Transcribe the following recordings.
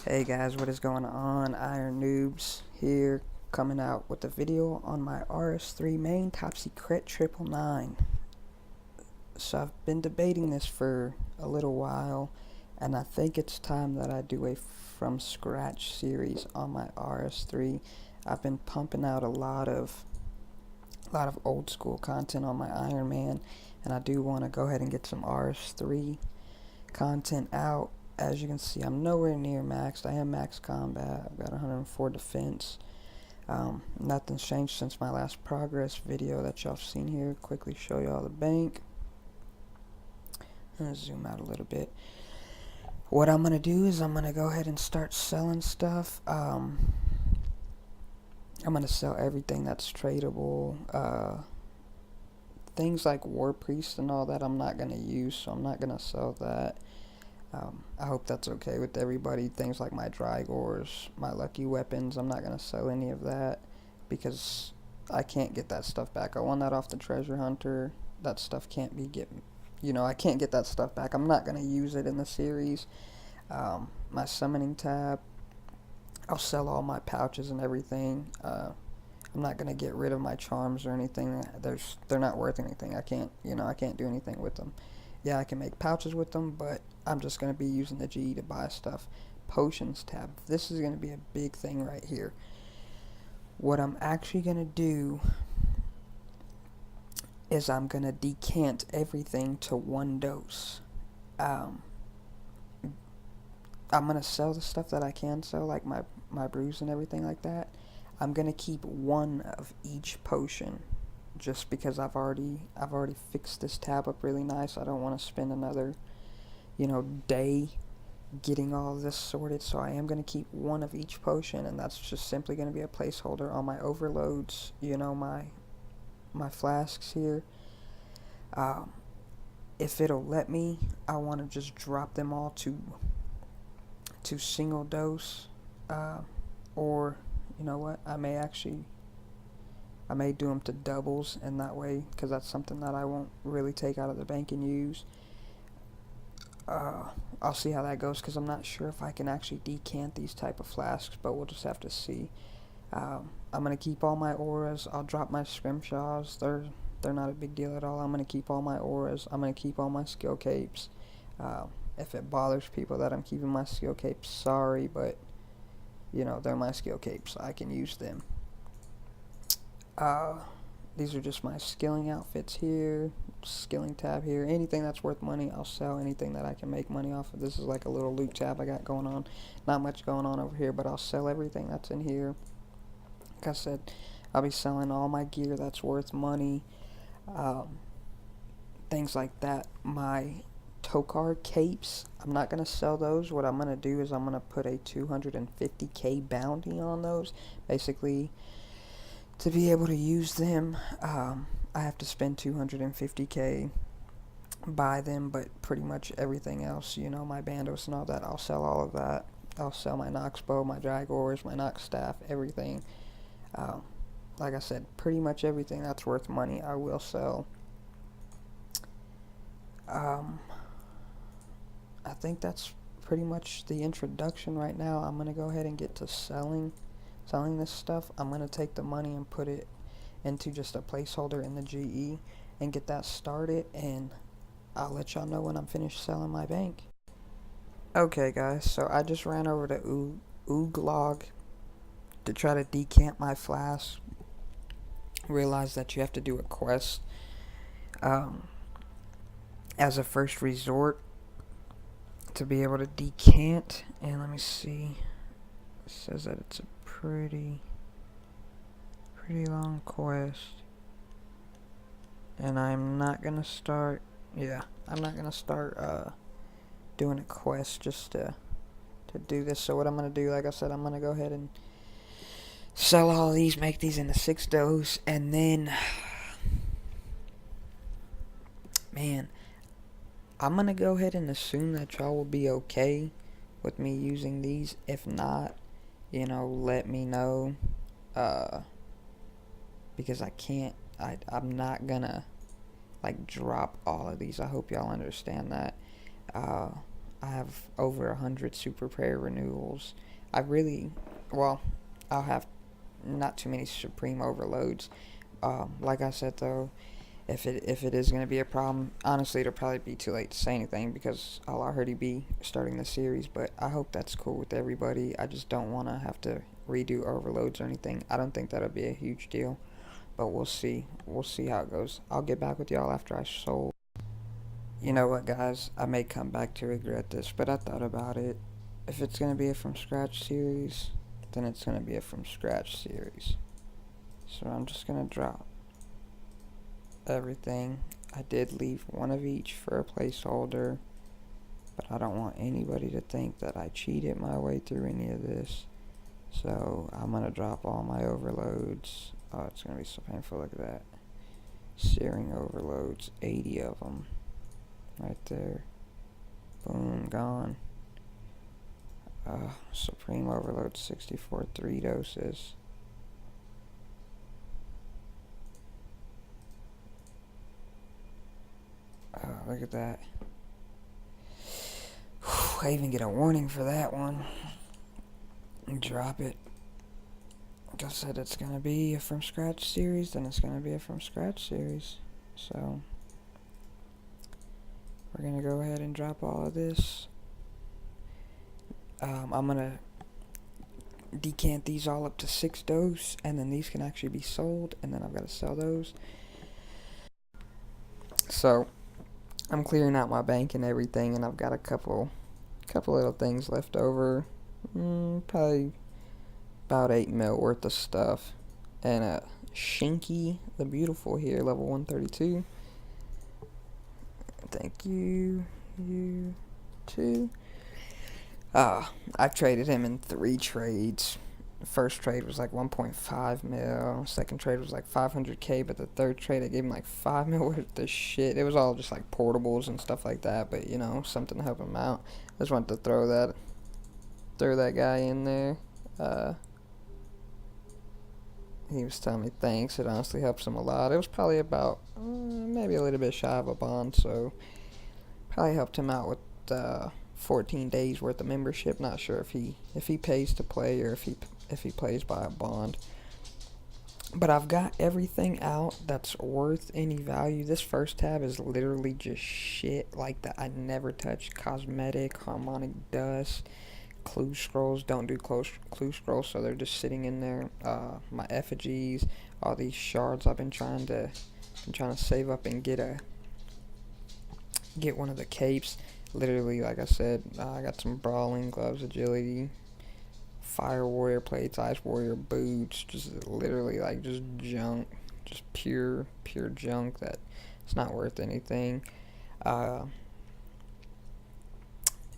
Hey guys, what is going on? Iron Noobs here, coming out with a video on my RS3 main top secret 999. So I've been debating this for a little while, and I think it's time that I do a from scratch series on my RS3. I've been pumping out a lot of old school content on my Iron Man, and I do want to go ahead and get some RS3 content out. As you can see, I'm nowhere near maxed. I am max combat. I've got 104 defense. Nothing's changed since my last progress video that y'all seen here. Quickly show y'all the bank. I'm gonna zoom out a little bit. What I'm gonna do is I'm gonna go ahead and start selling stuff. I'm gonna sell everything that's tradable. Things like War Priest and all that I'm not gonna use, so I'm not gonna sell that. I hope that's okay with everybody. Things like my Drygors, my lucky weapons, I'm not going to sell any of that because I can't get that stuff back. I won that off the treasure hunter. That stuff can't be I can't get that stuff back. I'm not going to use it in the series. My summoning tab, I'll sell all my pouches and everything. I'm not going to get rid of my charms or anything. They're not worth anything. I can't do anything with them. Yeah, I can make pouches with them, but I'm just going to be using the GE to buy stuff. Potions tab. This is going to be a big thing right here. What I'm actually going to do is I'm going to decant everything to 1 dose. I'm going to sell the stuff that I can sell, like my brews and everything like that. I'm going to keep 1 of each potion. Just because I've already fixed this tab up really nice. I don't want to spend another day getting all this sorted, so I am going to keep 1 of each potion, and that's just simply going to be a placeholder on my overloads, my flasks here. If it'll let me, I want to just drop them all to single dose, or you know what, I may do them to doubles, and that way, because that's something that I won't really take out of the bank and use. I'll see how that goes, because I'm not sure if I can actually decant these type of flasks, but we'll just have to see. I'm going to keep all my auras. I'll drop my scrimshaws. They're not a big deal at all. I'm going to keep all my auras. I'm going to keep all my skill capes. If it bothers people that I'm keeping my skill capes, sorry, but they're my skill capes. I can use them. These are just my skilling outfits here, skilling tab here. Anything that's worth money, I'll sell. Anything that I can make money off of. This is like a little loot tab I got going on. Not much going on over here, but I'll sell everything that's in here. Like I said, I'll be selling all my gear that's worth money. Things like that. My Tokar capes, I'm not going to sell those. What I'm going to do is I'm going to put a 250k bounty on those. Basically, to be able to use them, I have to spend 250k, buy them, but pretty much everything else, my bandos and all that, I'll sell all of that. I'll sell my Nox bow, my Drygors, my Nox staff, everything. Like I said, pretty much everything that's worth money I will sell. I think that's pretty much the introduction right now. I'm going to go ahead and get to selling this stuff. I'm going to take the money and put it into just a placeholder in the GE and get that started, and I'll let y'all know when I'm finished selling my bank. Okay guys, so I just ran over to Ooglog to try to decant my flask. Realized that you have to do a quest as a first resort to be able to decant, and let me see, it says that it's a pretty long quest, and I'm not gonna start doing a quest just to do this. So what I'm gonna do, like I said, I'm gonna go ahead and sell all these, make these into 6 dose, and then man, I'm gonna go ahead and assume that y'all will be okay with me using these. If not, let me know, because I'm not gonna like drop all of these. I hope y'all understand that. I have over 100 super prayer renewals. I really, well, I'll have not too many supreme overloads. Like I said though, if it is gonna be a problem, honestly it'll probably be too late to say anything because I'll already be starting the series. But I hope that's cool with everybody. I just don't want to have to redo overloads or anything. I don't think that'll be a huge deal, but we'll see. We'll see how it goes. I'll get back with y'all after I sold. You know what, guys? I may come back to regret this, but I thought about it. If it's gonna be a from scratch series, then it's gonna be a from scratch series. So I'm just gonna drop everything. I did leave one of each for a placeholder, but I don't want anybody to think that I cheated my way through any of this. So I'm gonna drop all my overloads. Oh, it's gonna be so painful. Look at that. Searing overloads, 80 of them. Right there. Boom, gone. Supreme overload, 64, 3 doses. Look at that. I even get a warning for that one. Drop it. Like I said, it's gonna be a from scratch series, then it's gonna be a from scratch series. So we're gonna go ahead and drop all of this. I'm gonna decant these all up to 6 dose, and then these can actually be sold, and then I've got to sell those. So I'm clearing out my bank and everything, and I've got a couple little things left over. Probably about 8 mil worth of stuff, and a Shinky the Beautiful here, level 132. Thank you. You too. I traded him in 3 trades. The first trade was like 1.5 mil. Second trade was like 500k, but the third trade I gave him like 5 mil worth of shit. It was all just like portables and stuff like that, but you know, something to help him out. I just wanted to throw that guy in there. He was telling me thanks. It honestly helps him a lot. It was probably about maybe a little bit shy of a bond, so probably helped him out with 14 days worth of membership. Not sure if he pays to play or if he plays by a bond. But I've got everything out that's worth any value. This first tab is literally just shit like that I never touch. Cosmetic, harmonic dust, clue scrolls. Don't do clue scrolls, so they're just sitting in there. My effigies, all these shards I've been trying to save up and get one of the capes. Literally, like I said, I got some brawling gloves, agility, fire warrior plates, ice warrior boots, just literally like just junk, just pure junk that it's not worth anything.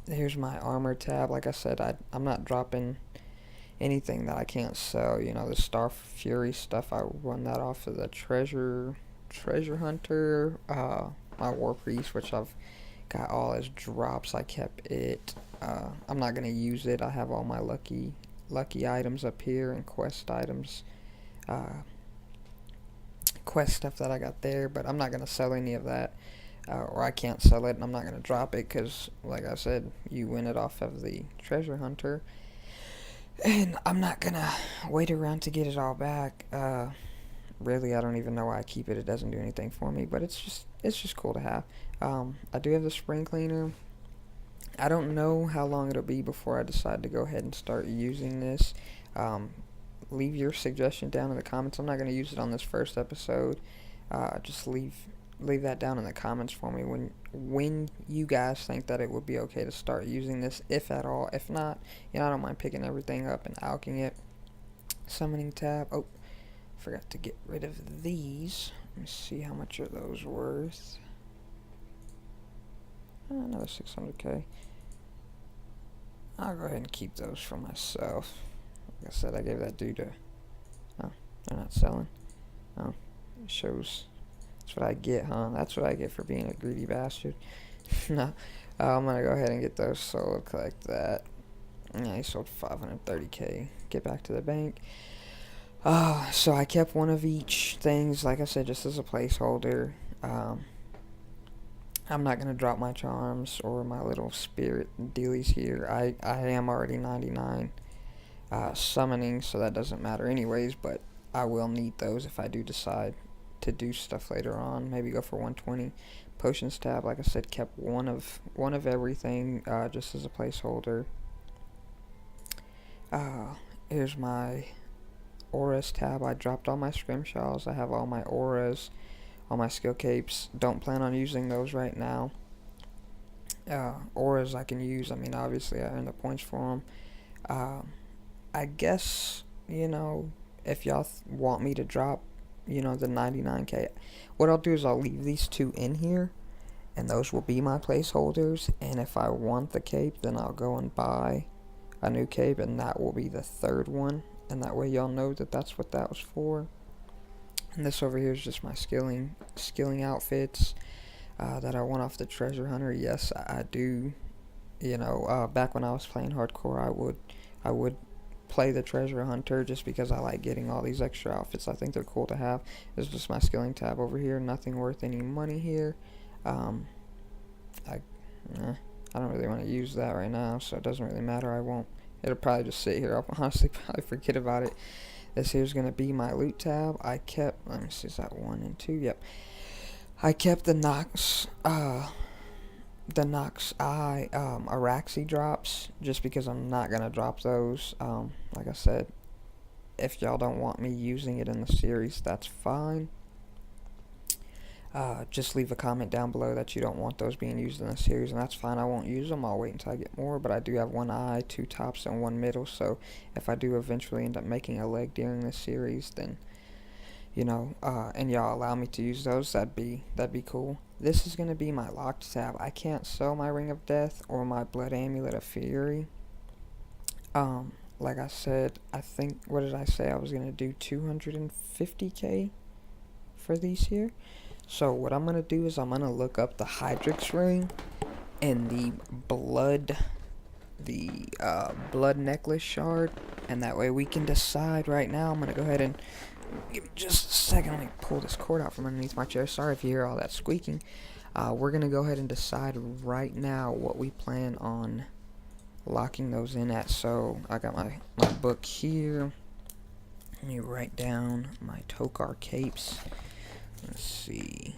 Here's my armor tab. Like I said, I'm not dropping anything that I can't sell. You know, the Star Fury stuff, I run that off of the treasure hunter. My war priest, which I've got all as drops. I kept it. I'm not gonna use it. I have all my lucky items up here and quest items, quest stuff that I got there, but I'm not gonna sell any of that, or I can't sell it, and I'm not gonna drop it because, like I said, you win it off of the treasure hunter, and I'm not gonna wait around to get it all back. Really, I don't even know why I keep it. It doesn't do anything for me, but it's just cool to have. I do have the spring cleaner. I don't know how long it'll be before I decide to go ahead and start using this. Leave your suggestion down in the comments. I'm not going to use it on this first episode. Just leave that down in the comments for me when you guys think that it would be okay to start using this, if at all. If not, you know, I don't mind picking everything up and alching it. Summoning tab. Oh, forgot to get rid of these. Let me see, how much are those worth? Another 600k. I'll go ahead and keep those for myself. Like I said, I gave that dude a... Oh, they're not selling. Oh, it shows. That's what I get, huh? That's what I get for being a greedy bastard. No, I'm gonna go ahead and get those sold, collect that. Yeah, he sold 530k. Get back to the bank. So I kept one of each things, like I said, just as a placeholder. I'm not gonna drop my charms or my little spirit dealies here. I am already 99 summoning, so that doesn't matter anyways, but I will need those if I do decide to do stuff later on. Maybe go for 120. Potions tab, like I said, kept one of everything just as a placeholder. Here's my auras tab. I dropped all my scrimshaws. I have all my auras, all my skill capes. Don't plan on using those right now. Auras I can use. I mean, obviously I earn the points for them. I guess, you know, if y'all want me to drop, you know, the 99k, what I'll do is I'll leave these two in here, and those will be my placeholders. And if I want the cape, then I'll go and buy a new cape, and that will be the third one. And that way y'all know that that's what that was for. And this over here is just my skilling outfits that I want off the treasure hunter. Yes, I do. You know, back when I was playing hardcore, I would play the treasure hunter just because I like getting all these extra outfits. I think they're cool to have. This is just my skilling tab over here. Nothing worth any money here. I don't really want to use that right now, so it doesn't really matter. I won't. It'll probably just sit here. I'll honestly probably forget about it. This here's gonna be my loot tab. I kept, let me see, is that 1 and 2? Yep. I kept the Nox Eye Araxi drops just because I'm not gonna drop those. Like I said, if y'all don't want me using it in the series, that's fine. Just leave a comment down below that you don't want those being used in the series, and that's fine. I won't use them. I'll wait until I get more, but I do have 1 eye, 2 tops, and 1 middle, so if I do eventually end up making a leg during this series, then, you know, and y'all allow me to use those, that'd be cool. This is going to be my locked tab. I can't sell my Ring of Death or my Blood Amulet of Fury. Like I said, I think, what did I say? I was going to do 250k for these here. So what I'm going to do is I'm going to look up the Hydrix ring and the blood necklace shard, and that way we can decide right now. I'm going to go ahead and give me just a second. Let me pull this cord out from underneath my chair. Sorry if you hear all that squeaking. We're going to go ahead and decide right now what we plan on locking those in at. So I got my book here. Let me write down my Tokar capes. Let's see,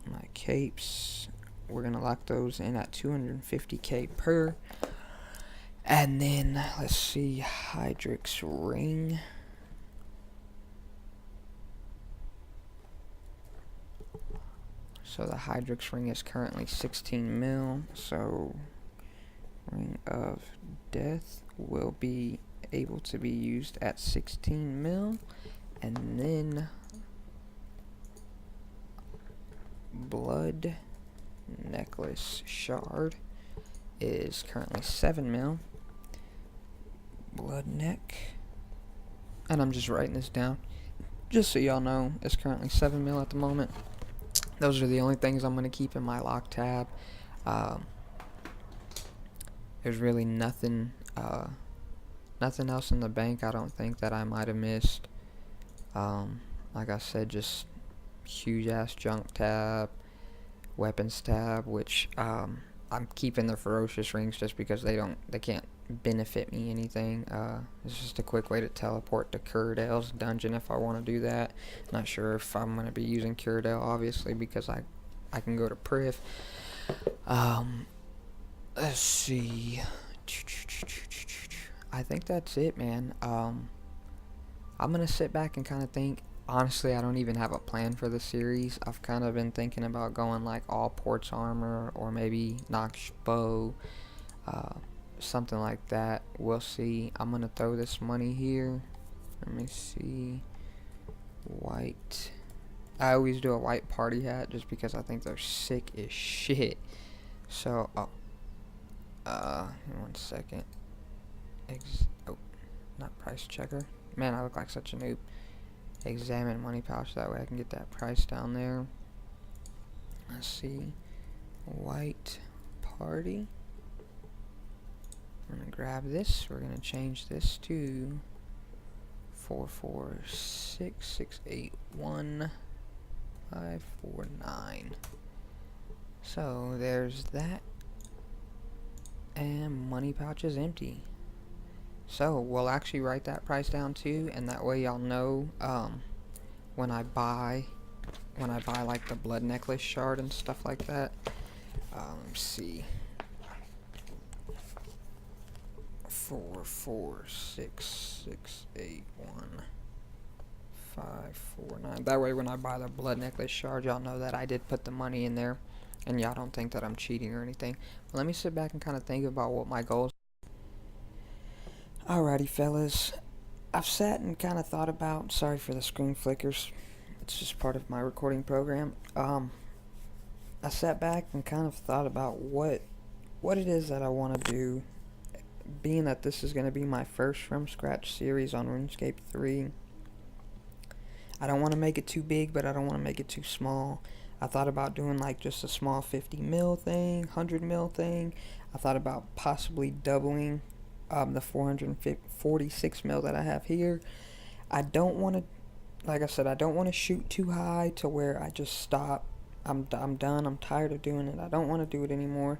my capes, we're going to lock those in at 250k per. And then, let's see, Hydrix ring. So the Hydrix ring is currently 16 mil, so Ring of Death will be able to be used at 16 mil. And then blood necklace shard is currently 7 mil. Blood neck, and I'm just writing this down just so y'all know, it's currently 7 mil at the moment. Those are the only things I'm going to keep in my lock tab. There's really nothing else in the bank, I don't think, that I might have missed. Like I said, just huge ass junk tab, weapons tab, which I'm keeping the ferocious rings just because they can't benefit me anything. It's just a quick way to teleport to Curdale's dungeon if I want to do that. Not sure if I'm going to be using Curdale, obviously, because I can go to Priv. Let's see, I think that's it, man. I'm gonna sit back and kind of think. Honestly, I don't even have a plan for the series. I've kind of been thinking about going like all ports armor or maybe Nox bow, something like that. We'll see. I'm gonna throw this money here. Let me see. White. I always do a white party hat just because I think they're sick as shit. So, one second. Not price checker. Man, I look like such a noob. Examine money pouch, that way I can get that price down there. Let's see. White party. I'm gonna grab this. We're gonna change this to 446681 549. So there's that, and money pouch is empty. So we'll actually write that price down too, and that way y'all know when I buy like the blood necklace shard and stuff like that. Let's see. 446681549. That way when I buy the blood necklace shard, y'all know that I did put the money in there, and y'all don't think that I'm cheating or anything. But let me sit back and kind of think about what my goals. Alrighty, fellas. I've sat and kind of thought about. Sorry for the screen flickers. It's just part of my recording program. I sat back and kind of thought about what it is that I want to do. Being that this is going to be my first from scratch series on RuneScape 3, I don't want to make it too big, but I don't want to make it too small. I thought about doing like just a small 50 mil thing, 100 mil thing. I thought about possibly doubling the 446 mil that I have here. I don't want to, like I said, I don't want to shoot too high to where I just stop. I'm done. I'm tired of doing it. I don't want to do it anymore.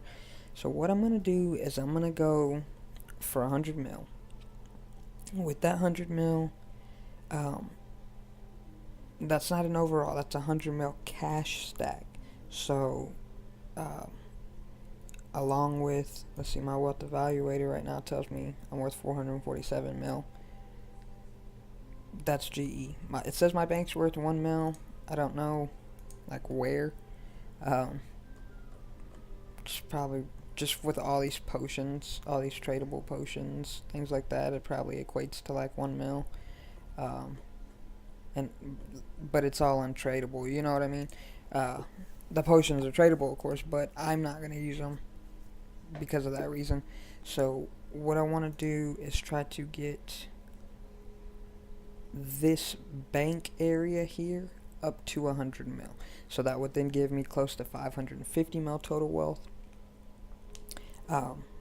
So what I'm going to do is I'm going to go for 100 mil. With that 100 mil, that's not an overall, that's a 100 mil cash stack. So along with, let's see, my wealth evaluator right now tells me I'm worth 447 mil. That's GE. It says my bank's worth 1 mil. I don't know like where. Just probably just with all these potions, all these tradable potions, things like that, it probably equates to like 1 mil. But it's all untradable, you know what I mean? The potions are tradable, of course, but I'm not going to use them because of that reason. So what I want to do is try to get this bank area here up to 100 mil. So that would then give me close to 550 mil total wealth.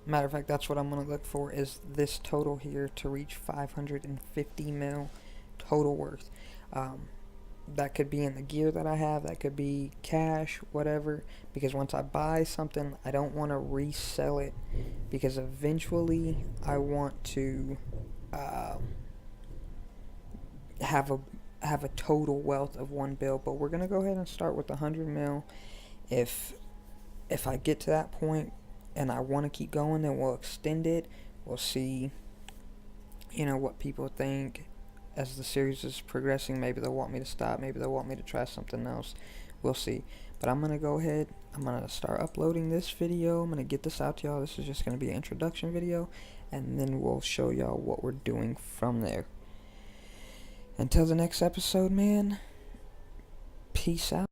Matter of fact, that's what I'm going to look for, is this total here to reach 550 mil total worth. That could be in the gear that I have, that could be cash, whatever, because once I buy something, I don't want to resell it, because eventually I want to have a total wealth of 1 bill. But we're going to go ahead and start with 100 mil. If I get to that point and I want to keep going, then we'll extend it. We'll see, you know, what people think as the series is progressing. Maybe they'll want me to stop, maybe they'll want me to try something else. We'll see. But I'm gonna go ahead, I'm gonna start uploading this video. I'm gonna get this out to y'all. This is just gonna be an introduction video, and then we'll show y'all what we're doing from there. Until the next episode, man, peace out.